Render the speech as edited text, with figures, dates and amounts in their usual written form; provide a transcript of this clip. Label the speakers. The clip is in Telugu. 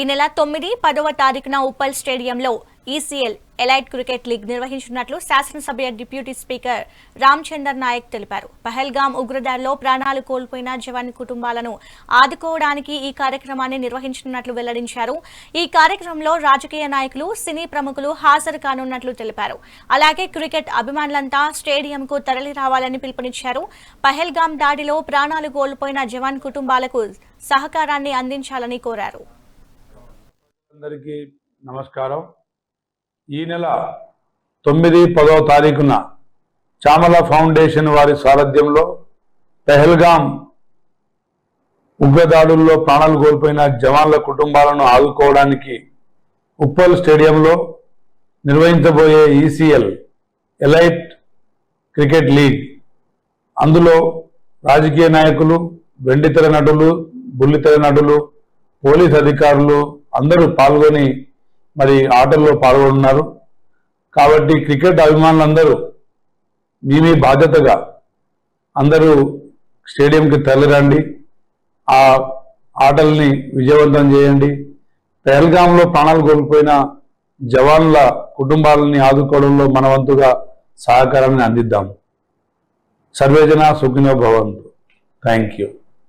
Speaker 1: ఈ నెల 9, 10వ తారీఖున ఉప్పల్ స్టేడియంలో ఈసీఎల్ ఎలైట్ క్రికెట్ లీగ్ నిర్వహించినట్లు శాసనసభ డిప్యూటీ స్పీకర్ రామచందర్ నాయక్ తెలిపారు. పహల్గామ్ ఉగ్రదాడిలో ప్రాణాలు కోల్పోయిన జవాన్ కుటుంబాలను ఆదుకోవడానికి ఈ కార్యక్రమాన్ని నిర్వహించనున్నట్లు వెల్లడించారు. ఈ కార్యక్రమంలో రాజకీయ నాయకులు, సినీ ప్రముఖులు హాజరు కానున్నట్లు తెలిపారు. అలాగే క్రికెట్ అభిమానులంతా స్టేడియంకు తరలి రావాలని పిలుపునిచ్చారు. పహల్గామ్ దాడిలో ప్రాణాలు కోల్పోయిన జవాన్ కుటుంబాలకు సహకారాన్ని అందించాలని కోరారు.
Speaker 2: అందరికీ నమస్కారం. ఈ నెల 9, 10వ తారీఖున చామల ఫౌండేషన్ వారి సారథ్యంలో పహల్గామ్ ఉగ్రదాడుల్లో ప్రాణాలు కోల్పోయిన జవాన్ల కుటుంబాలను ఆదుకోవడానికి ఉప్పల్ స్టేడియంలో నిర్వహించబోయే ఈసీఎల్ ఎలైట్ క్రికెట్ లీగ్, అందులో రాజకీయ నాయకులు, వెండితెర నటులు, బుల్లితెర నటులు, పోలీస్ అధికారులు అందరూ పాల్గొని మరి ఆటల్లో పాల్గొన్నారు. కాబట్టి క్రికెట్ అభిమానులందరూ మీ బాధ్యతగా అందరూ స్టేడియంకి తరలిరండి, ఆ ఆటల్ని విజయవంతం చేయండి. పహల్గామ్లో ప్రాణాలు కోల్పోయిన జవాన్ల కుటుంబాలని ఆదుకోవడంలో మన వంతుగా సహకారాన్ని అందిద్దాం. సర్వేజన సుఖినో భవంతు. Thank you.